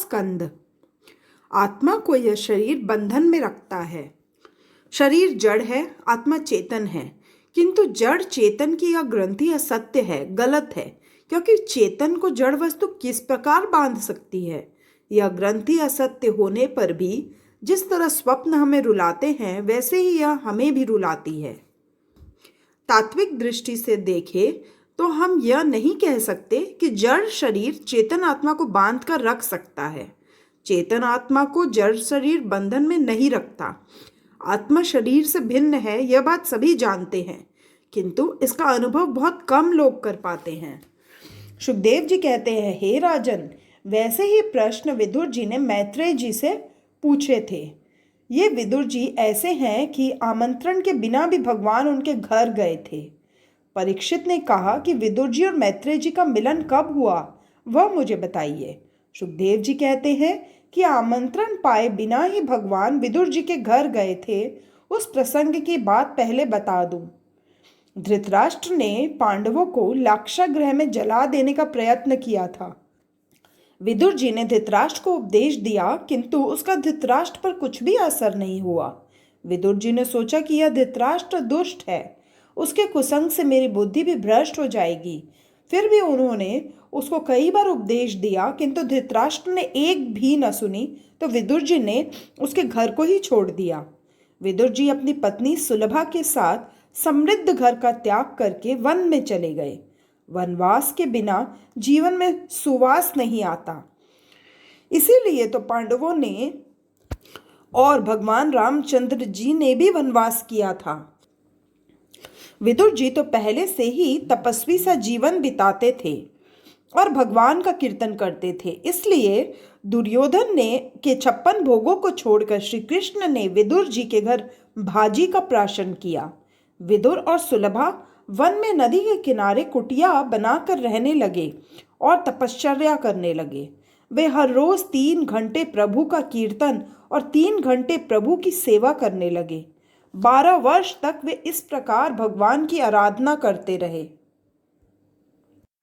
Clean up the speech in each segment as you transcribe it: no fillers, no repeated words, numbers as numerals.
स्कंद। आत्मा को यह शरीर बंधन में रखता है। शरीर जड़ है, आत्मा चेतन है, किंतु जड़ चेतन की यह ग्रंथि असत्य है, गलत है, क्योंकि चेतन को जड़ वस्तु किस प्रकार बांध सकती है। यह ग्रंथि असत्य होने पर भी जिस तरह स्वप्न हमें रुलाते हैं, वैसे ही यह हमें भी रुलाती है। तात्विक दृष्टि से देखें तो हम यह नहीं कह सकते कि जड़ शरीर चेतन आत्मा को बांध कर रख सकता है। चेतन आत्मा को जड़ शरीर बंधन में नहीं रखता। आत्मा शरीर से भिन्न है, यह बात सभी जानते हैं, किंतु इसका अनुभव बहुत कम लोग कर पाते हैं। सुखदेव जी कहते हैं, हे राजन, वैसे ही प्रश्न विदुर जी ने मैत्रेय जी से पूछे थे। ये विदुर जी ऐसे हैं कि आमंत्रण के बिना भी भगवान उनके घर गए थे। परीक्षित ने कहा कि विदुर जी और मैत्रेय जी का मिलन कब हुआ, वह मुझे बताइए। सुखदेव जी कहते हैं कि आमंत्रण पाए बिना ही भगवान विदुर जी के घर गए थे। उस प्रसंग की बात पहले बता दूं। धृतराष्ट्र ने पांडवों को लाक्षागृह में जला देने का प्रयत्न किया था। विदुर जी ने धृतराष्ट्र को उपदेश दिया, किंतु उसका धृतराष्ट्र पर कुछ भी असर नहीं हुआ। विदुर जी ने सोचा कि यह धृतराष्ट्र दुष्ट है, उसके कुसंग से मेरी बुद्धि भी भ्रष्ट हो जाएगी। फिर भी उन्होंने उसको कई बार उपदेश दिया, किंतु धृतराष्ट्र ने एक भी न सुनी, तो विदुर जी ने उसके घर को ही छोड़ दिया। विदुर जी अपनी पत्नी सुलभा के साथ समृद्ध घर का त्याग करके वन में चले गए। वनवास के बिना जीवन में सुवास नहीं आता। इसीलिए तो पांडवों ने और भगवान रामचंद्र जी ने भी वनवास किया था। विदुर जी तो पहले से ही तपस्वी सा जीवन बिताते थे और भगवान का कीर्तन करते थे। इसलिए दुर्योधन ने के 56 भोगों को छोड़कर श्री कृष्ण ने विदुर जी के घर भाजी का प्राशन किया। विदुर और सुलभा वन में नदी के किनारे कुटिया बनाकर रहने लगे और तपश्चर्या करने लगे। वे हर रोज 3 घंटे प्रभु का कीर्तन और 3 घंटे प्रभु की सेवा करने लगे। 12 वर्ष तक वे इस प्रकार भगवान की आराधना करते रहे।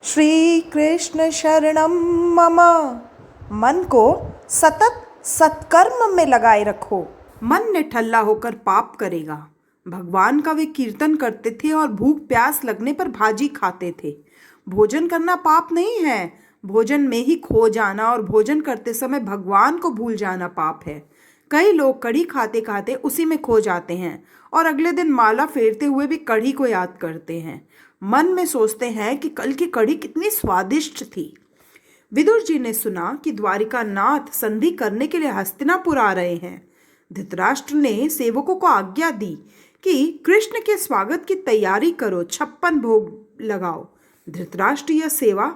श्री कृष्ण शरणम मम। मन को सतत सत्कर्म में लगाए रखो। मन निठल्ला होकर पाप करेगा। भगवान का वे कीर्तन करते थे और भूख प्यास लगने पर भाजी खाते थे। भोजन करना पाप नहीं है, भोजन में ही खो जाना और भोजन करते समय भगवान को भूल जाना पाप है। कई लोग कढ़ी खाते खाते उसी में खो जाते हैं और अगले दिन माला फेरते हुए भी कढ़ी को याद करते हैं। मन में सोचते हैं कि कल की कढ़ी कितनी स्वादिष्ट थी। विदुर जी ने सुना कि द्वारिका नाथ संधि करने के लिए हस्तिनापुर आ रहे हैं। धृतराष्ट्र ने सेवकों को आज्ञा दी कि कृष्ण के स्वागत की तैयारी करो, 56 भोग लगाओ। धृतराष्ट्र यह सेवा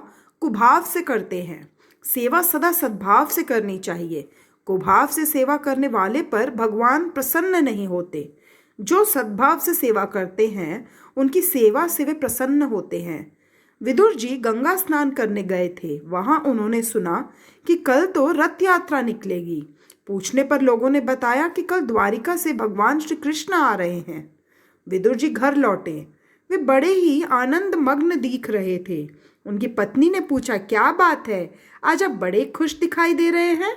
कुभाव से करते हैं। सेवा सदा सद्भाव से करनी चाहिए। कुभाव से सेवा करने वाले पर भगवान प्रसन्न नहीं होते। जो सद्भाव से सेवा करते हैं, उनकी सेवा से वे प्रसन्न होते हैं। विदुर जी गंगा स्नान करने गए थे। वहां उन्होंने सुना कि कल तो रथ यात्रा निकलेगी। पूछने पर लोगों ने बताया कि कल द्वारिका से भगवान श्री कृष्ण आ रहे हैं। विदुर जी घर लौटे। वे बड़े ही आनंद मग्न दिख रहे थे। उनकी पत्नी ने पूछा, क्या बात है, आज आप बड़े खुश दिखाई दे रहे हैं?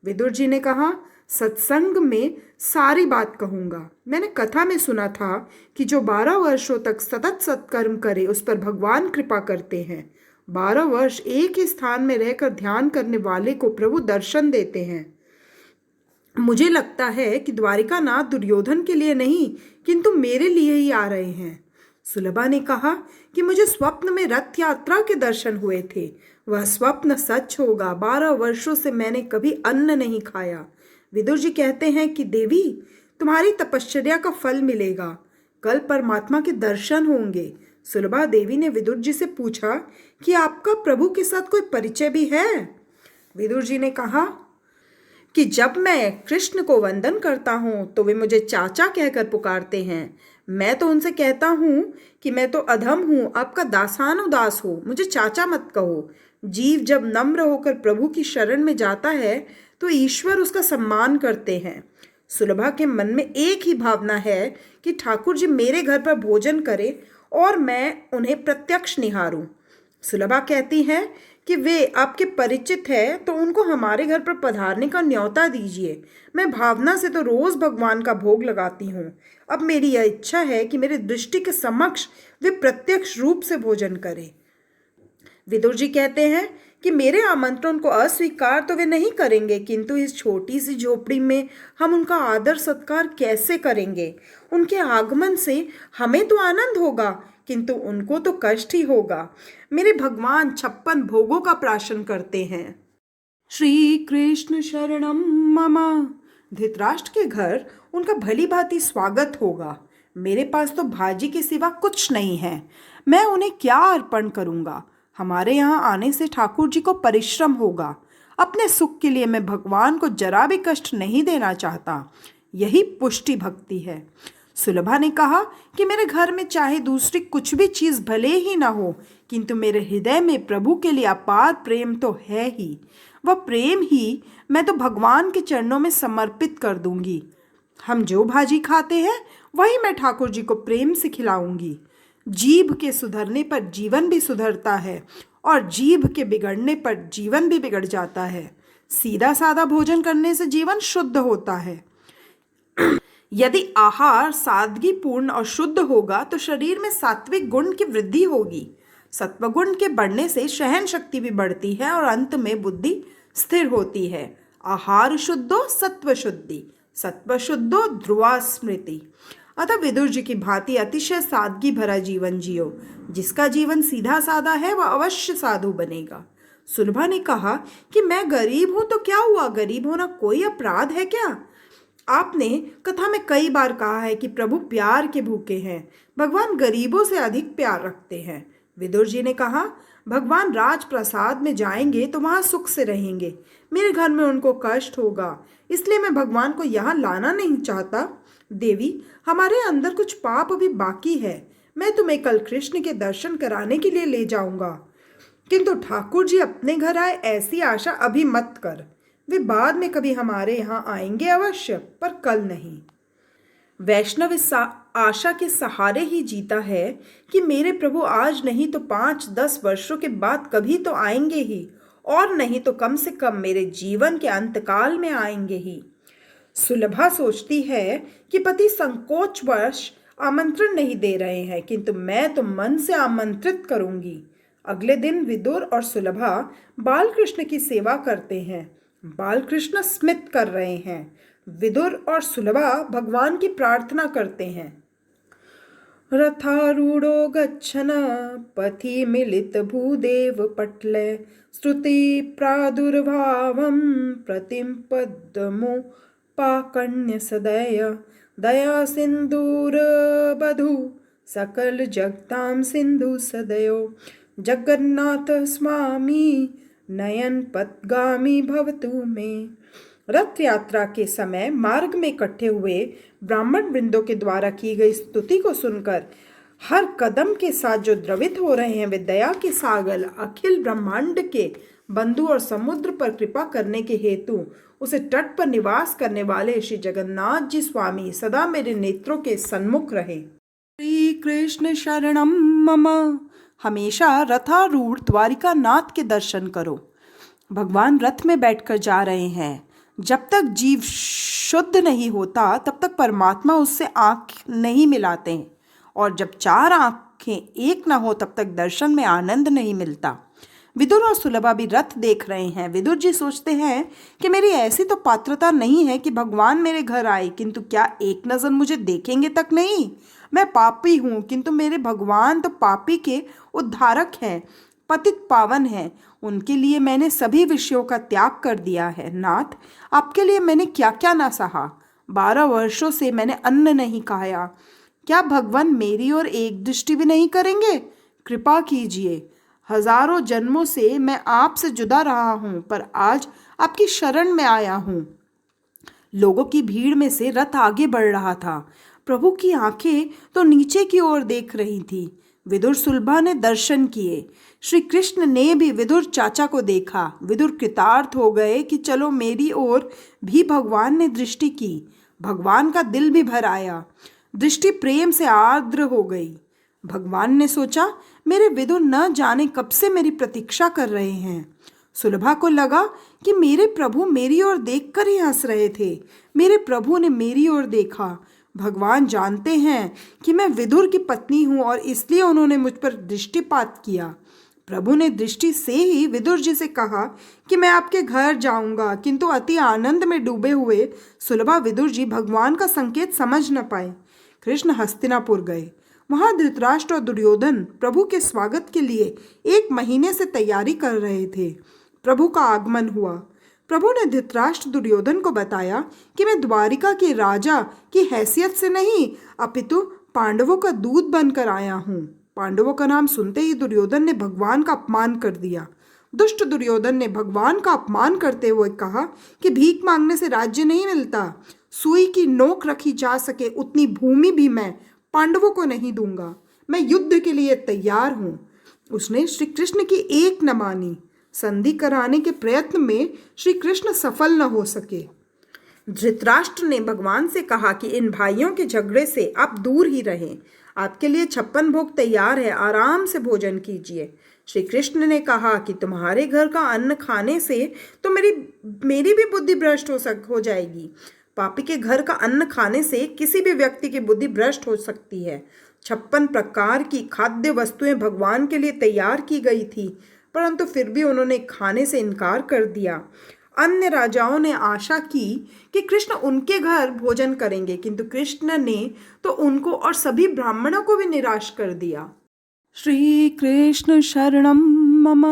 विदुर जी ने कहा, सत्संग में सारी बात कहूँगा। मैंने कथा में सुना था कि जो 12 वर्षों तक सतत सत्कर्म करे उस पर भगवान कृपा करते हैं। 12 वर्ष एक ही स्थान में रहकर ध्यान करने वाले को प्रभु दर्शन देते हैं। मुझे लगता है कि द्वारिका नाथ दुर्योधन के लिए नहीं, किंतु मेरे लिए ही आ रहे हैं। सुलभा ने कहा कि मुझे स्वप्न में रथ यात्रा के दर्शन हुए थे। वह स्वप्न सच होगा। 12 वर्षों से मैंने कभी अन्न नहीं खाया। विदुर जी कहते हैं कि देवी, तुम्हारी तपश्चर्या का फल मिलेगा। कल परमात्मा के दर्शन होंगे। सुलभा देवी ने विदुर जी से पूछा कि आपका प्रभु के साथ कोई परिचय भी है? विदुर जी ने कहा कि जब मैं कृष्ण को वंदन करता हूँ तो वे मुझे चाचा कहकर पुकारते हैं। मैं तो उनसे कहता हूँ कि मैं तो अधम हूँ, आपका दासानुदास हो, मुझे चाचा मत कहो। जीव जब नम्र होकर प्रभु की शरण में जाता है तो ईश्वर उसका सम्मान करते हैं। सुलभा के मन में एक ही भावना है कि ठाकुर जी मेरे घर पर भोजन करें और मैं उन्हें प्रत्यक्ष निहारूं। सुलभा कहती है कि वे आपके परिचित हैं तो उनको हमारे घर पर पधारने का न्योता दीजिए। मैं भावना से तो रोज भगवान का भोग लगाती हूँ। अब मेरी यह इच्छा है कि मेरे दृष्टि के समक्ष वे प्रत्यक्ष रूप से भोजन करें। विदुर जी कहते हैं कि मेरे आमंत्रण को अस्वीकार तो वे नहीं करेंगे, किंतु इस छोटी सी झोपड़ी में हम उनका आदर सत्कार कैसे करेंगे? उनके आगमन से हमें तो आनंद होगा, किंतु उनको तो कष्ट ही होगा। मेरे भगवान 56 भोगों का प्राशन करते हैं। श्री कृष्ण शरणम मम। धृतराष्ट्र के घर उनका भली भांति स्वागत होगा। मेरे पास तो भाजी के सिवा कुछ नहीं है, मैं उन्हें क्या अर्पण करूंगा? हमारे यहाँ आने से ठाकुर जी को परिश्रम होगा। अपने सुख के लिए मैं भगवान को जरा भी कष्ट नहीं देना चाहता। यही पुष्टि भक्ति है। सुलभा ने कहा कि मेरे घर में चाहे दूसरी कुछ भी चीज़ भले ही ना हो, किंतु मेरे हृदय में प्रभु के लिए अपार प्रेम तो है ही। वह प्रेम ही मैं तो भगवान के चरणों में समर्पित कर दूंगी। हम जो भाजी खाते हैं वही मैं ठाकुर जी को प्रेम से खिलाऊंगी। जीभ के सुधरने पर जीवन भी सुधरता है और जीभ के बिगड़ने पर जीवन भी बिगड़ जाता है। सीधा साधा भोजन करने से जीवन शुद्ध होता है। यदि आहार सादगीपूर्ण और शुद्ध होगा तो शरीर में सात्विक गुण की वृद्धि होगी। सत्वगुण के बढ़ने से सहन शक्ति भी बढ़ती है और अंत में बुद्धि स्थिर होती है। आहार शुद्धो सत्व शुद्धि, सत्व शुद्धो ध्रुवा स्मृति। अतः विदुर जी की भांति अतिशय सादगी भरा जीवन जियो। जिसका जीवन सीधा साधा है वह अवश्य साधु बनेगा। सुलभा ने कहा कि मैं गरीब हूं तो क्या हुआ, गरीब होना कोई अपराध है क्या? आपने कथा में कई बार कहा है कि प्रभु प्यार के भूखे हैं, भगवान गरीबों से अधिक प्यार रखते हैं। विदुर जी ने कहा, भगवान राजप्रसाद में जाएंगे तो वहां सुख से रहेंगे, मेरे घर में उनको कष्ट होगा, इसलिए मैं भगवान को यहाँ लाना नहीं चाहता। देवी, हमारे अंदर कुछ पाप अभी बाकी है, मैं तुम्हें कल कृष्ण के दर्शन कराने के लिए ले जाऊंगा, किंतु ठाकुर जी अपने घर आए ऐसी आशा अभी मत कर। वे बाद में कभी हमारे यहाँ आएंगे अवश्य, पर कल नहीं। वैष्णव इस आशा के सहारे ही जीता है कि मेरे प्रभु आज नहीं तो 5-10 वर्षों के बाद कभी तो आएंगे ही, और नहीं तो कम से कम मेरे जीवन के अंतकाल में आएंगे ही। सुलभा सोचती है कि पति संकोचवश आमंत्रण नहीं दे रहे हैं, किंतु मैं तो मन से आमंत्रित करूंगी। अगले दिन विदुर और सुलभा बालकृष्ण की सेवा करते हैं। बालकृष्ण स्मित कर रहे हैं। विदुर और सुलभा भगवान की प्रार्थना करते हैं। रथारूढ़ो गच्छन पथि मिलित भूदेव पटले श्रुति प्रादुर्भावं प्रतिम पद्मो पाकण्य सदय दया सिंदूर बधु सकल जगताम सिंधु सदयो जगन्नाथ स्वामी नयन पथगामी भवतु में। रथ यात्रा के समय मार्ग में इकट्ठे हुए ब्राह्मण वृंदों के द्वारा की गई स्तुति को सुनकर हर कदम के साथ जो द्रवित हो रहे हैं, वे दया के सागर अखिल ब्रह्मांड के बंधु और समुद्र पर कृपा करने के हेतु उसे तट पर निवास करने वाले श्री जगन्नाथ जी स्वामी सदा मेरे नेत्रों के सन्मुख रहे। श्री कृष्ण शरणम मम। हमेशा रथारूढ़ द्वारिका नाथ के दर्शन करो। भगवान रथ में बैठकर जा रहे हैं। जब तक जीव शुद्ध नहीं होता तब तक परमात्मा उससे आंख नहीं मिलाते हैं, और जब 4 आंखें एक ना हो तब तक दर्शन में आनंद नहीं मिलता। विदुर और सुलभा भी रथ देख रहे हैं। विदुर जी सोचते हैं कि मेरी ऐसी तो पात्रता नहीं है कि भगवान मेरे घर आए, किंतु क्या एक नज़र मुझे देखेंगे तक नहीं? मैं पापी हूँ, किंतु मेरे भगवान तो पापी के उद्धारक हैं, पतित पावन हैं। उनके लिए मैंने सभी विषयों का त्याग कर दिया है। नाथ, आपके लिए मैंने क्या क्या ना सहा। 12 वर्षों से मैंने अन्न नहीं खाया। क्या भगवान मेरी ओर एक दृष्टि भी नहीं करेंगे? कृपा कीजिए। हजारों जन्मों से मैं आपसे जुदा रहा हूँ, पर आज आपकी शरण में आया हूँ। लोगों की भीड़ में से रथ आगे बढ़ रहा था। प्रभु की आंखें तो नीचे की ओर देख रही थी। विदुर सुलभा ने दर्शन किए। श्री कृष्ण ने भी विदुर चाचा को देखा। विदुर कृतार्थ हो गए कि चलो मेरी ओर भी भगवान ने दृष्टि की। भगवान का दिल भी भर आया। दृष्टि प्रेम से आर्द्र हो गई। भगवान ने सोचा, मेरे विदुर न जाने कब से मेरी प्रतीक्षा कर रहे हैं। सुलभा को लगा कि मेरे प्रभु मेरी ओर देखकर ही हंस रहे थे। मेरे प्रभु ने मेरी ओर देखा। भगवान जानते हैं कि मैं विदुर की पत्नी हूँ और इसलिए उन्होंने मुझ पर दृष्टिपात किया। प्रभु ने दृष्टि से ही विदुर जी से कहा कि मैं आपके घर जाऊंगा, किंतु अति आनंद में डूबे हुए सुलभा विदुर जी भगवान का संकेत समझ न पाए। कृष्ण हस्तिनापुर गए। वहां धृतराष्ट्र और दुर्योधन प्रभु के स्वागत के लिए 1 महीने से तैयारी कर रहे थे। प्रभु का आगमन हुआ। प्रभु ने धृतराष्ट्र दुर्योधन को बताया कि मैं द्वारिका के राजा की हैसियत से नहीं, अपितु पांडवों का दूत बनकर आया हूँ। पांडवों का नाम सुनते ही दुर्योधन ने भगवान का अपमान कर दिया। दुष्ट दुर्योधन ने भगवान का अपमान करते हुए कहा कि भीख मांगने से राज्य नहीं मिलता। सुई की नोक रखी जा सके उतनी भूमि भी मैं पांडवों को नहीं दूंगा। मैं युद्ध के लिए तैयार हूँ। उसने श्री कृष्ण की एक न मानी। संधि कराने के प्रयत्न में श्री कृष्ण सफल न हो सके। धृतराष्ट्र ने भगवान से कहा कि इन भाइयों के झगड़े से आप दूर ही रहें। आपके लिए 56 भोग तैयार है, आराम से भोजन कीजिए। श्री कृष्ण ने कहा कि तुम्हारे घर का अन्न खाने से तो मेरी भी बुद्धि भ्रष्ट हो जाएगी। पापी के घर का अन्न खाने से किसी भी व्यक्ति की बुद्धि भ्रष्ट हो सकती है। 56 प्रकार की खाद्य वस्तुएं भगवान के लिए तैयार की गई थी, परंतु फिर भी उन्होंने खाने से इनकार कर दिया। अन्य राजाओं ने आशा की कि कृष्ण उनके घर भोजन करेंगे, किंतु कृष्ण ने तो उनको और सभी ब्राह्मणों को भी निराश कर दिया। श्री कृष्ण शरणम मम।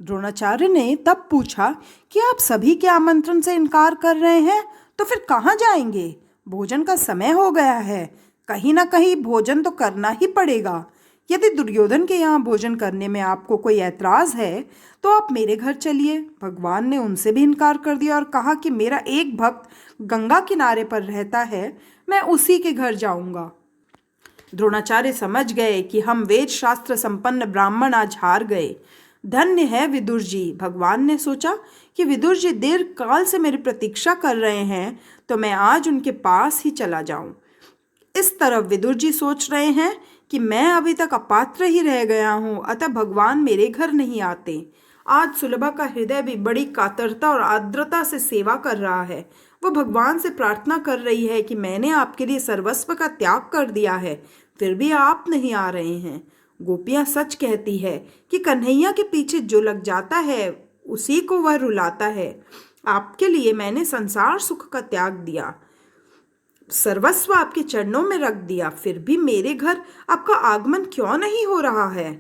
द्रोणाचार्य ने तब पूछा कि आप सभी के आमंत्रण से इनकार कर रहे हैं, तो फिर कहाँ जाएंगे? भोजन का समय हो गया है, कहीं ना कहीं भोजन तो करना ही पड़ेगा। यदि दुर्योधन के यहाँ भोजन करने में आपको कोई ऐतराज है तो आप मेरे घर चलिए। भगवान ने उनसे भी इनकार कर दिया और कहा कि मेरा एक भक्त गंगा किनारे पर रहता है, मैं उसी के घर जाऊंगा। द्रोणाचार्य समझ गए कि हम वेद शास्त्र संपन्न ब्राह्मण आज हार गए। धन्य है विदुर जी। भगवान ने सोचा कि विदुर जी दीर्घ काल से मेरी प्रतीक्षा कर रहे हैं, तो मैं आज उनके पास ही चला जाऊं। इस तरफ विदुर जी सोच रहे हैं कि मैं अभी तक अपात्र ही रह गया हूँ, अतः भगवान मेरे घर नहीं आते। आज सुलभा का हृदय भी बड़ी कातरता और आर्द्रता से सेवा कर रहा है। वो भगवान से प्रार्थना कर रही है कि मैंने आपके लिए सर्वस्व का त्याग कर दिया है, फिर भी आप नहीं आ रहे हैं। गोपियाँ सच कहती है कि कन्हैया के पीछे जो लग जाता है उसी को वह रुलाता है। आपके लिए मैंने संसार सुख का त्याग दिया, सर्वस्व आपके चरणों में रख दिया, फिर भी मेरे घर आपका आगमन क्यों नहीं हो रहा है?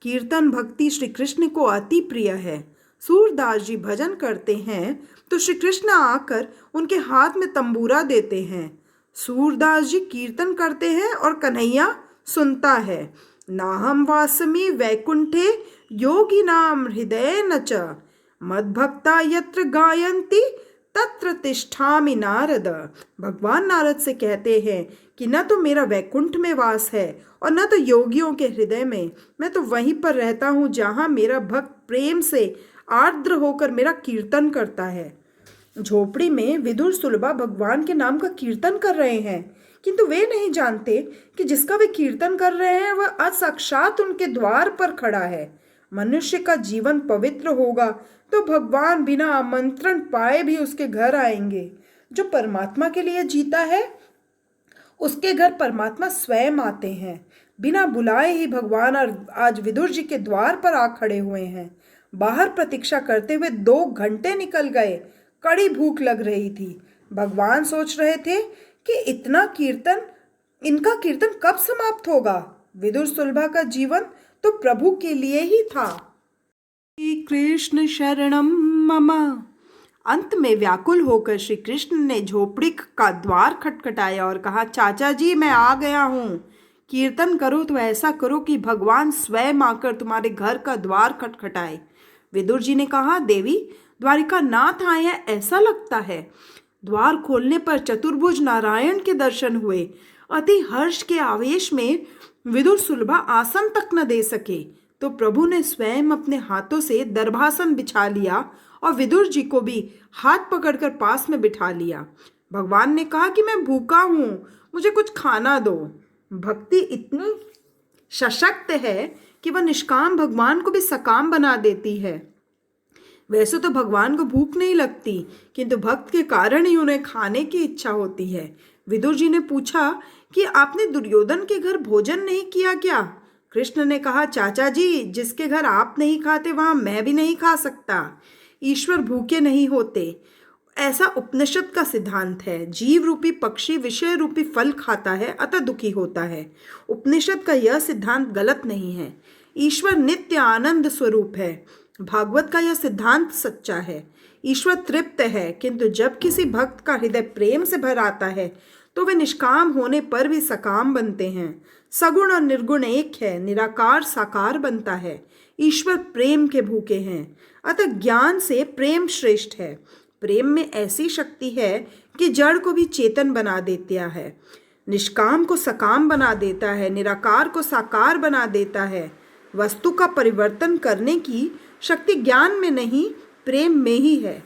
कीर्तन भक्ति श्री कृष्ण को अति प्रिय है। सूरदास जी भजन करते हैं तो श्री कृष्ण आकर उनके हाथ में तंबूरा देते हैं। सूरदास जी कीर्तन करते हैं और कन्हैया सुनता है। नाहम वासमी वैकुंठे योगी नाम हृदय न च मद्भक्ता यत्र गायन्ति तत्र तिष्ठामि नारद। भगवान नारद से कहते हैं कि न तो मेरा वैकुंठ में वास है और न तो योगियों के हृदय में। मैं तो वहीं पर रहता हूँ जहाँ मेरा भक्त प्रेम से आर्द्र होकर मेरा कीर्तन करता है। झोपड़ी में विदुर सुलभा भगवान के नाम का कीर्तन कर रहे हैं, किंतु वे नहीं जानते कि जिसका वे कीर्तन कर रहे हैं वह आज साक्षात उनके द्वार पर खड़ा है। मनुष्य का जीवन पवित्र होगा तो भगवान बिना आमंत्रण पाए भी उसके घर आएंगे। जो परमात्मा के लिए जीता है उसके घर परमात्मा स्वयं आते हैं। बिना बुलाए ही भगवान आज विदुर जी के द्वार पर आ खड़े हुए हैं। बाहर प्रतीक्षा करते हुए 2 घंटे निकल गए। कड़ी भूख लग रही थी। भगवान सोच रहे थे कि इनका कीर्तन कब समाप्त होगा। विदुर सुलभा का जीवन तो प्रभु के लिए ही था। श्री कृष्ण शरणम मम। अंत में व्याकुल होकर श्री कृष्ण ने झोपड़ी का द्वार खटखटाया और कहा, चाचा जी मैं आ गया हूँ। कीर्तन करो तो ऐसा करो कि भगवान स्वयं आकर तुम्हारे घर का द्वार खटखटाए। विदुर जी ने कहा, देवी द्वारिका नाथ आए हैं ऐसा लगता है। द्वार खोलने पर चतुर्भुज नारायण के दर्शन हुए। अति हर्ष के आवेश में विदुर सुलभा आसन तक न दे सके तो प्रभु ने स्वयं अपने हाथों से दर्भासन बिछा लिया और विदुर जी को भी हाथ पकड़कर पास में बिठा लिया। भगवान ने कहा कि मैं भूखा हूँ, मुझे कुछ खाना दो। भक्ति सशक्त है कि वह निष्काम भगवान को भी सकाम बना देती है। वैसे तो भगवान को भूख नहीं लगती, किंतु भक्त के कारण ही उन्हें खाने की इच्छा होती है। विदुर जी ने पूछा कि आपने दुर्योधन के घर भोजन नहीं किया क्या? कृष्ण ने कहा, चाचा जी, जिसके घर आप नहीं खाते वहां मैं भी नहीं खा सकता। ईश्वर भूखे नहीं होते, ऐसा उपनिषद का सिद्धांत है। जीव रूपी पक्षी विषय रूपी फल खाता है, अतः दुखी होता है। उपनिषद का यह सिद्धांत गलत नहीं है। ईश्वर नित्य आनंद स्वरूप है। भागवत का यह सिद्धांत सच्चा है। ईश्वर तृप्त है, किंतु जब किसी भक्त का हृदय प्रेम से भर आता है तो वे निष्काम होने पर भी सकाम बनते हैं। सगुण और निर्गुण एक है, निराकार साकार बनता है। ईश्वर प्रेम के भूखे हैं, अतः ज्ञान से प्रेम श्रेष्ठ है। प्रेम में ऐसी शक्ति है कि जड़ को भी चेतन बना देता है, निष्काम को सकाम बना देता है, निराकार को साकार बना देता है। वस्तु का परिवर्तन करने की शक्ति ज्ञान में नहीं, प्रेम में ही है।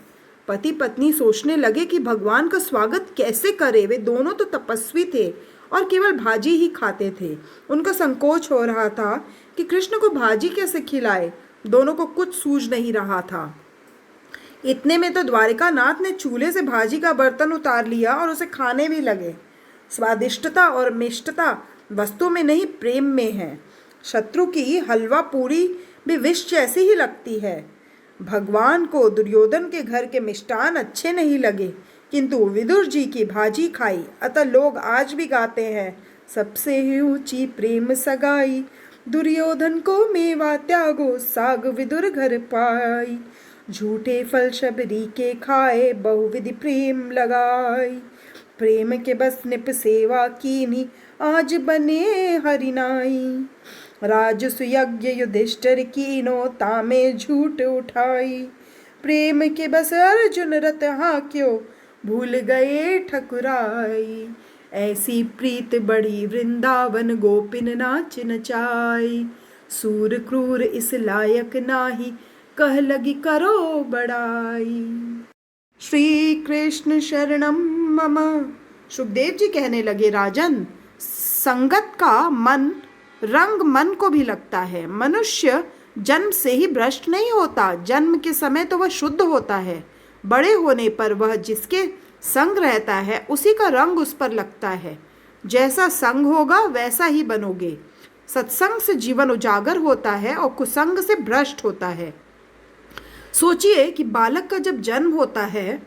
पति पत्नी सोचने लगे कि भगवान का स्वागत कैसे करे। वे दोनों तो तपस्वी थे और केवल भाजी ही खाते थे। उनका संकोच हो रहा था कि कृष्ण को भाजी कैसे खिलाए। दोनों को कुछ सूझ नहीं रहा था। इतने में तो द्वारिकानाथ ने चूल्हे से भाजी का बर्तन उतार लिया और उसे खाने भी लगे। स्वादिष्टता और मिष्टता वस्तु में नहीं, प्रेम में है। शत्रु की हलवा पूरी भी विष जैसी ही लगती है। भगवान को दुर्योधन के घर के मिष्टान अच्छे नहीं लगे, किंतु विदुर जी की भाजी खाई। अतः लोग आज भी गाते हैं, सबसे ऊंची प्रेम सगाई, दुर्योधन को मेवा त्यागो, साग विदुर घर पाई। झूठे फल शबरी के खाए, बहुविधि प्रेम लगाई। प्रेम के बस निप सेवा कीनी, आज बने हरिनाई। राजसु यज्ञ युधिष्ठिर कीनो, तामे झूठ उठाई। प्रेम के बस अर्जुन रत हाक्यो, भूल गए ठकुराई। ऐसी प्रीत बड़ी वृंदावन, गोपिन नाच नचाई। सूर क्रूर इस लायक नाही, कह लगी करो बड़ाई। श्री कृष्ण शरणम मम। सुखदेव जी कहने लगे, राजन, संगत का रंग मन को भी लगता है। मनुष्य जन्म से ही भ्रष्ट नहीं होता। जन्म के समय तो वह शुद्ध होता है। बड़े होने पर वह जिसके संग रहता है उसी का रंग उस पर लगता है। जैसा संग होगा वैसा ही बनोगे। सत्संग से जीवन उजागर होता है और कुसंग से भ्रष्ट होता है। सोचिए कि बालक का जब जन्म होता है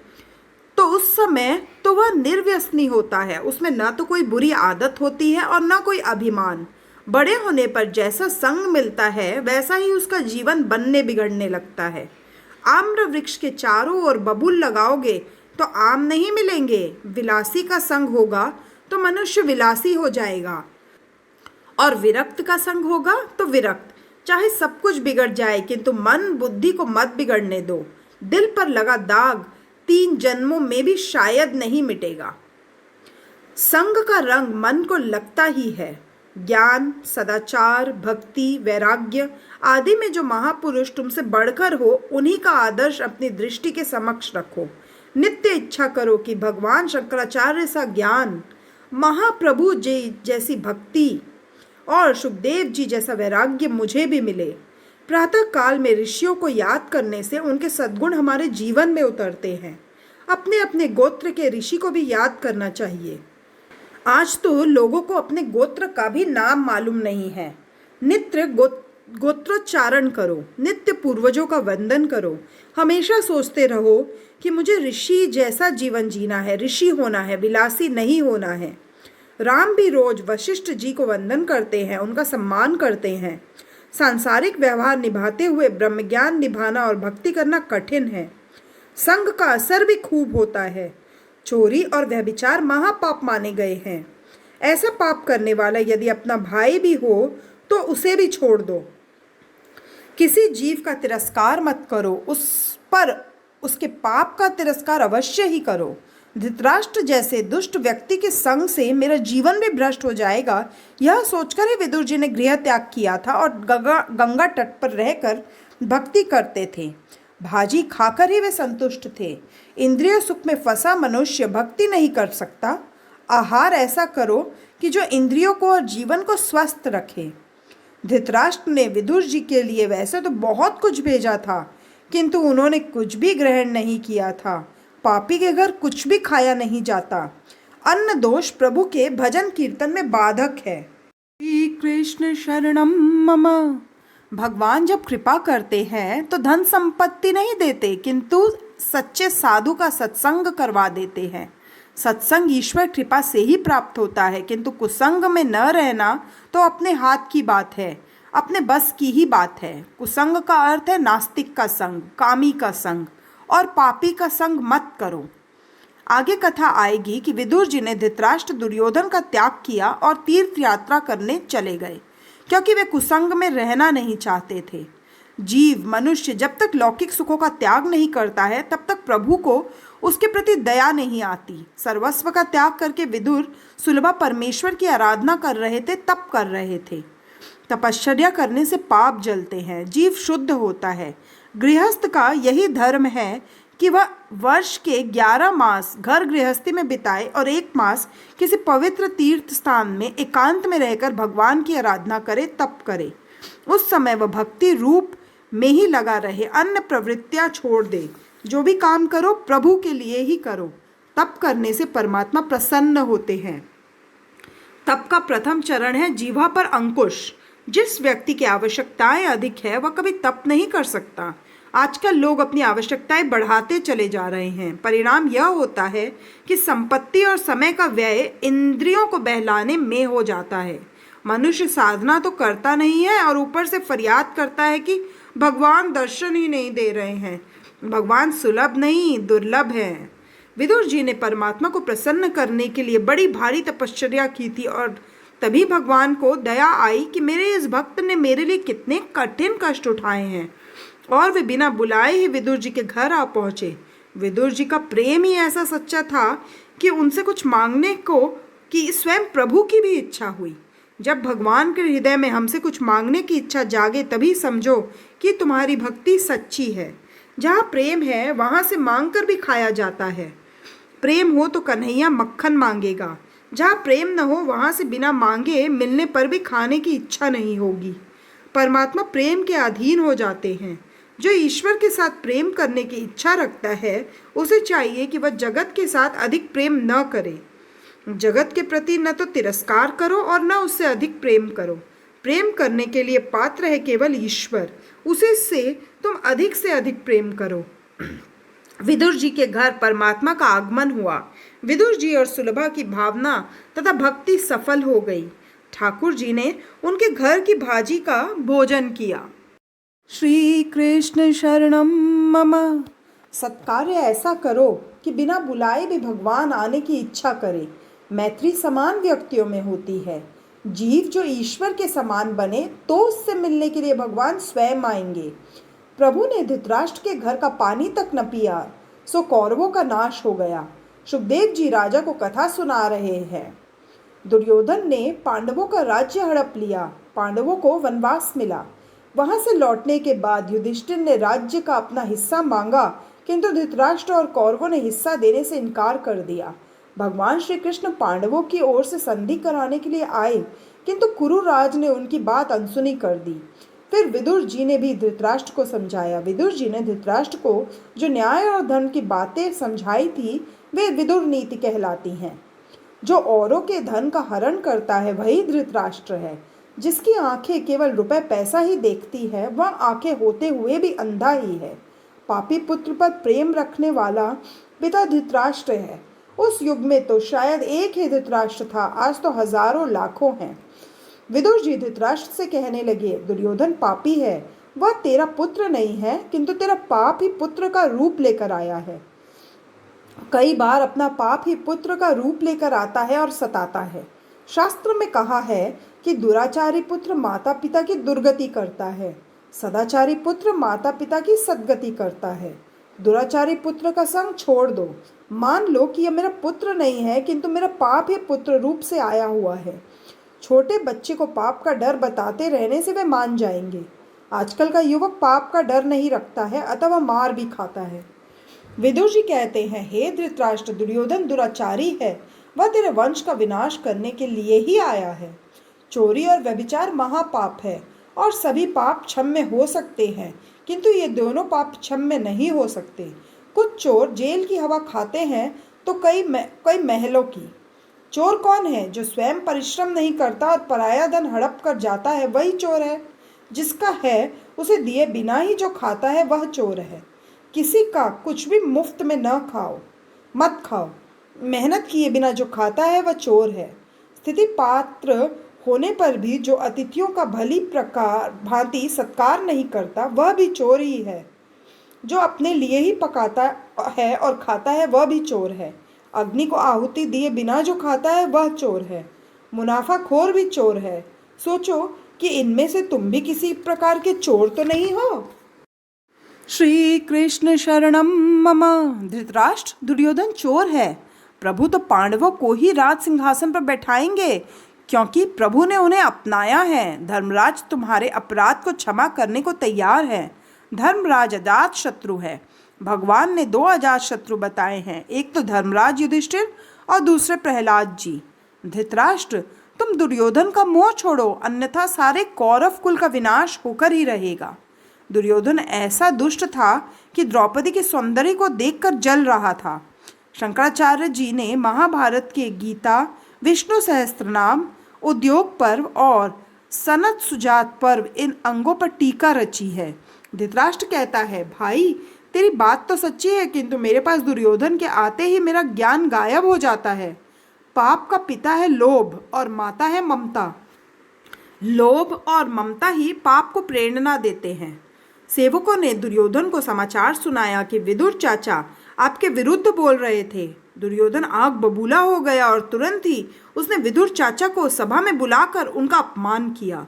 तो उस समय तो वह निर्व्यसनी होता है। उसमें ना तो कोई बुरी आदत होती है और ना कोई अभिमान। बड़े होने पर जैसा संग मिलता है वैसा ही उसका जीवन बनने बिगड़ने लगता है। आम्र वृक्ष के चारों ओर बबूल लगाओगे तो आम नहीं मिलेंगे। विलासी का संग होगा तो मनुष्य विलासी हो जाएगा, और विरक्त का संग होगा तो विरक्त। चाहे सब कुछ बिगड़ जाए, किंतु मन बुद्धि को मत बिगड़ने दो। दिल पर लगा दाग 3 जन्मों में भी शायद नहीं मिटेगा। संग का रंग मन को लगता ही है। ज्ञान, सदाचार, भक्ति, वैराग्य आदि में जो महापुरुष तुमसे बढ़कर हो, उन्हीं का आदर्श अपनी दृष्टि के समक्ष रखो। नित्य इच्छा करो कि भगवान शंकराचार्य सा ज्ञान, महाप्रभु जी जैसी भक्ति और सुखदेव जी जैसा वैराग्य मुझे भी मिले। प्रातः काल में ऋषियों को याद करने से उनके सद्गुण हमारे जीवन में उतरते हैं। अपने अपने गोत्र के ऋषि को भी याद करना चाहिए। आज तो लोगों को अपने गोत्र का भी नाम मालूम नहीं है। नित्य गोत्रोच्चारण करो, नित्य पूर्वजों का वंदन करो। हमेशा सोचते रहो कि मुझे ऋषि जैसा जीवन जीना है, ऋषि होना है, विलासी नहीं होना है। राम भी रोज वशिष्ठ जी को वंदन करते हैं, उनका सम्मान करते हैं। सांसारिक व्यवहार निभाते हुए ब्रह्मज्ञान निभाना और भक्ति करना कठिन है। संग का असर भी खूब होता है। चोरी और व्यभिचार महापाप माने गए हैं। ऐसा पाप करने वाला यदि अपना भाई भी हो तो उसे भी छोड़ दो। किसी जीव का तिरस्कार मत करो, उस पर उसके पाप का तिरस्कार अवश्य ही करो। धृतराष्ट्र जैसे दुष्ट व्यक्ति के संग से मेरा जीवन भी भ्रष्ट हो जाएगा, यह सोचकर ही विदुर जी ने गृह त्याग किया था और गंगा तट पर रहकर भक्ति करते थे। भाजी खाकर ही वे संतुष्ट थे। इंद्रिय सुख में फंसा मनुष्य भक्ति नहीं कर सकता। आहार ऐसा करो कि जो इंद्रियों को और जीवन को स्वस्थ रखे। धृतराष्ट्र ने विदुर जी के लिए वैसे तो बहुत कुछ भेजा था, किंतु उन्होंने कुछ भी ग्रहण नहीं किया था। पापी के घर कुछ भी खाया नहीं जाता। अन्न दोष प्रभु के भजन कीर्तन में बाधक है। श्री कृष्ण शरणम मम। भगवान जब कृपा करते हैं तो धन संपत्ति नहीं देते, किंतु सच्चे साधु का सत्संग करवा देते हैं। सत्संग ईश्वर कृपा से ही प्राप्त होता है, किंतु कुसंग में न रहना तो अपने हाथ की बात है, अपने बस की ही बात है। कुसंग का अर्थ है नास्तिक का संग, कामी का संग, और पापी का संग मत करो। आगे कथा आएगी कि विदुर जी ने धृतराष्ट्र दुर्योधन का त्याग किया और तीर्थ यात्रा करने चले गए, क्योंकि वे कुसंग में रहना नहीं चाहते थे। जीव मनुष्य जब तक लौकिक सुखों का त्याग नहीं करता है, तब तक प्रभु को उसके प्रति दया नहीं आती। सर्वस्व का त्याग करके विदुर सुलभा परमेश्वर की आराधना कर रहे थे, तप कर रहे थे। तपश्चर्या करने से पाप जलते हैं, जीव शुद्ध होता है। गृहस्थ का यही धर्म है कि वह वर्ष के 11 मास घर गृहस्थी में बिताए और 1 मास किसी पवित्र तीर्थ स्थान में एकांत में रहकर भगवान की आराधना करे, तप करे। उस समय वह भक्ति रूप में ही लगा रहे, अन्य प्रवृत्तियां छोड़ दे। जो भी काम करो प्रभु के लिए ही करो। तप करने से परमात्मा प्रसन्न होते हैं। तप का प्रथम चरण है जीवा पर अंकुश। जिस व्यक्ति की आवश्यकताएं अधिक है वह कभी तप नहीं कर सकता। आजकल लोग अपनी आवश्यकताएं बढ़ाते चले जा रहे हैं। परिणाम यह होता है कि संपत्ति और समय का व्यय इंद्रियों को बहलाने में हो जाता है। मनुष्य साधना तो करता नहीं है और ऊपर से फरियाद करता है कि भगवान दर्शन ही नहीं दे रहे हैं। भगवान सुलभ नहीं, दुर्लभ है। विदुर जी ने परमात्मा को प्रसन्न करने के लिए बड़ी भारी तपश्चर्या की थी और तभी भगवान को दया आई कि मेरे इस भक्त ने मेरे लिए कितने कठिन कष्ट उठाए हैं, और वे बिना बुलाए ही विदुर जी के घर आ पहुंचे। विदुर जी का प्रेम ही ऐसा सच्चा था कि उनसे कुछ मांगने को कि स्वयं प्रभु की भी इच्छा हुई। जब भगवान के हृदय में हमसे कुछ मांगने की इच्छा जागे, तभी समझो कि तुम्हारी भक्ति सच्ची है। जहाँ प्रेम है वहाँ से मांग कर भी खाया जाता है। प्रेम हो तो कन्हैया मक्खन मांगेगा। जहाँ प्रेम न हो वहाँ से बिना मांगे मिलने पर भी खाने की इच्छा नहीं होगी। परमात्मा प्रेम के अधीन हो जाते हैं। जो ईश्वर के साथ प्रेम करने की इच्छा रखता है उसे चाहिए कि वह जगत के साथ अधिक प्रेम न करे। जगत के प्रति न तो तिरस्कार करो और न उससे अधिक प्रेम करो। प्रेम करने के लिए पात्र है केवल ईश्वर, उसी से तुम अधिक से अधिक प्रेम करो। विदुर जी के घर परमात्मा का आगमन हुआ। विदुर जी और सुलभा की भावना तथा भक्ति सफल हो गई। ठाकुर जी ने उनके घर की भाजी का भोजन किया। श्री कृष्ण शरणम मम। सत्कार्य ऐसा करो कि बिना बुलाए भी भगवान आने की इच्छा करे। मैत्री समान व्यक्तियों में होती है। जीव जो ईश्वर के समान बने तो उससे मिलने के लिए भगवान स्वयं आएंगे। प्रभु ने धृतराष्ट्र के घर का पानी तक न पिया, सो कौरवों का नाश हो गया। सुखदेव जी राजा को कथा सुना रहे हैं। दुर्योधन ने पांडवों का राज्य हड़प लिया। पांडवों को वनवास मिला। वहां से लौटने के बाद युधिष्ठिर ने राज्य का अपना हिस्सा मांगा, किंतु धृतराष्ट्र और कौरवों ने हिस्सा देने से इनकार कर दिया। भगवान श्री कृष्ण पांडवों की ओर से संधि कराने के लिए आए, किंतु कुरुराज ने उनकी बात अनसुनी कर दी। फिर विदुर जी ने भी धृतराष्ट्र को समझाया। विदुर जी ने धृतराष्ट्र को जो न्याय और धर्म की बातें समझाई थी वे विदुर नीति कहलाती हैं। जो औरों के धन का हरण करता है वही धृतराष्ट्र है। जिसकी आंखें केवल रुपए पैसा ही देखती है वह आंखें होते हुए भी अंधा ही है। पापी पुत्र पर प्रेम रखने वाला पिता धृतराष्ट्र है। उस युग में तो शायद एक ही धृतराष्ट्र था, आज तो हजारों लाखों हैं। विदुर जी धृतराष्ट्र से कहने लगे, दुर्योधन पापी है। वह तेरा पुत्र नहीं है, किंतु तेरा पाप ही पुत्र का रूप लेकर आया है। कई बार अपना पाप ही पुत्र का रूप लेकर आता है और सताता है। शास्त्र में कहा है कि दुराचारी पुत्र माता पिता की दुर्गति करता है, सदाचारी पुत्र माता पिता की सद्गति करता है। दुराचारी पुत्र का संग छोड़ दो। मान लो कि यह मेरा पुत्र नहीं है, किंतु मेरा पाप ही पुत्र रूप से आया हुआ है। छोटे बच्चे को पाप का डर बताते रहने से वे मान जाएंगे। आजकल का युवक पाप का डर नहीं रखता है अथवा मार भी खाता है। विदुर जी कहते हैं, हे धृतराष्ट्र, दुर्योधन दुराचारी है। वह तेरे वंश का विनाश करने के लिए ही आया है। चोरी और व्यभिचार महापाप है। और सभी पाप क्षम्य हो सकते हैं, किंतु ये दोनों पाप क्षम्य नहीं हो सकते। कुछ चोर जेल की हवा खाते हैं तो कई महलों की। चोर कौन है? जो स्वयं परिश्रम नहीं करता और पराया धन हड़प कर जाता है, वही चोर है। जिसका है उसे दिए बिना ही जो खाता है, वह चोर है। किसी का कुछ भी मुफ्त में मत खाओ। मेहनत किए बिना जो खाता है, वह चोर है। स्थिति पात्र होने पर भी जो अतिथियों का भली प्रकार भांति सत्कार नहीं करता, वह भी चोर ही है। जो अपने लिए ही पकाता है और खाता है, वह भी चोर है। अग्नि को आहुति दिए बिना जो खाता है, वह चोर है। मुनाफाखोर भी चोर है। सोचो कि इनमें से तुम भी किसी प्रकार के चोर तो नहीं हो। श्री कृष्ण शरणम मम। धृतराष्ट्र, दुर्योधन चोर है। प्रभु तो पांडवों को ही राज सिंहासन पर बैठाएंगे, क्योंकि प्रभु ने उन्हें अपनाया है। धर्मराज तुम्हारे अपराध को क्षमा करने को तैयार है। धर्मराज अजात शत्रु है। भगवान ने 2 अजात शत्रु बताए हैं, एक तो धर्मराज युधिष्ठिर और दूसरे प्रहलाद जी। धृतराष्ट्र, तुम दुर्योधन का मोह छोड़ो, अन्यथा सारे कौरव कुल का विनाश होकर ही रहेगा। दुर्योधन ऐसा दुष्ट था कि द्रौपदी के सौंदर्य को देखकर जल रहा था। शंकराचार्य जी ने महाभारत के गीता, विष्णु सहस्त्रनाम, उद्योग पर्व और सनत सुजात पर्व, इन अंगों पर टीका रची है। धृतराष्ट्र कहता है, भाई तेरी बात तो सच्ची है, किंतु मेरे पास दुर्योधन के आते ही मेरा ज्ञान गायब हो जाता है। पाप का पिता है लोभ और माता है ममता। लोभ और ममता ही पाप को प्रेरणा देते हैं। सेवकों ने दुर्योधन को समाचार सुनाया कि विदुर चाचा आपके विरुद्ध बोल रहे थे। दुर्योधन आग बबूला हो गया और तुरंत ही उसने विदुर चाचा को सभा में बुलाकर उनका अपमान किया।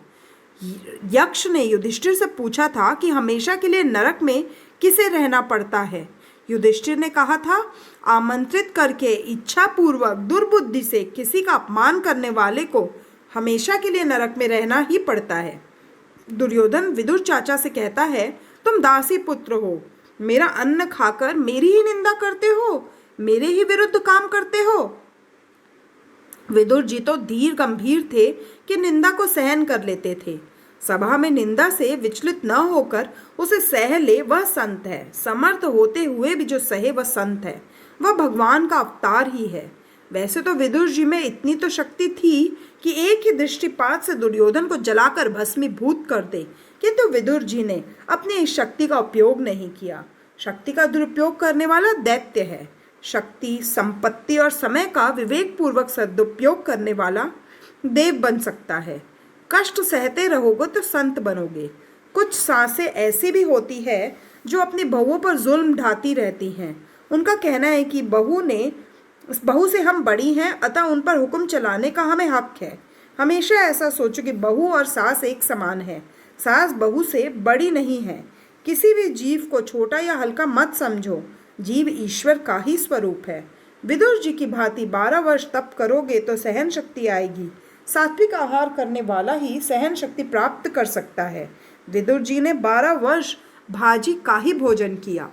यक्ष ने युधिष्ठिर से पूछा था कि हमेशा के लिए नरक में किसे रहना पड़ता है। युधिष्ठिर ने कहा था, आमंत्रित करके इच्छा पूर्वक दुर्बुद्धि से किसी का अपमान करने वाले को हमेशा के लिए नरक में रहना ही पड़ता है। दुर्योधन विदुर चाचा से कहता है, तुम दासी पुत्र हो, मेरा अन्न खाकर मेरी ही निंदा करते हो, मेरे ही विरुद्ध काम करते हो। विदुर जी तो धीर गंभीर थे कि निंदा को सहन कर लेते थे। सभा में निंदा से विचलित न होकर उसे सह ले, वह संत है। समर्थ होते हुए भी जो सहे, वह संत है। वह भगवान का अवतार ही है। वैसे तो विदुर जी में इतनी तो शक्ति थी कि एक ही दृष्टिपात से दुर्योधन को जलाकर भस्मीभूत कर दे, किंतु विदुर जी ने अपनी इस शक्ति का उपयोग नहीं किया। शक्ति का दुरुपयोग करने वाला दैत्य है। शक्ति, संपत्ति और समय का विवेकपूर्वक सदुपयोग करने वाला देव बन सकता है। कष्ट सहते रहोगे तो संत बनोगे। कुछ सासें ऐसी भी होती है जो अपनी बहुओं पर जुल्म ढाती रहती हैं। उनका कहना है कि बहू से हम बड़ी हैं, अतः उन पर हुक्म चलाने का हमें हक है। हमेशा ऐसा सोचो कि बहू और सास एक समान है। सास बहू से बड़ी नहीं है। किसी भी जीव को छोटा या हल्का मत समझो। जीव ईश्वर का ही स्वरूप है। विदुर जी की भांति 12 वर्ष तप करोगे तो सहन शक्ति आएगी। सात्विक आहार करने वाला ही सहन शक्ति प्राप्त कर सकता है। विदुर जी ने 12 वर्ष भाजी का ही भोजन किया।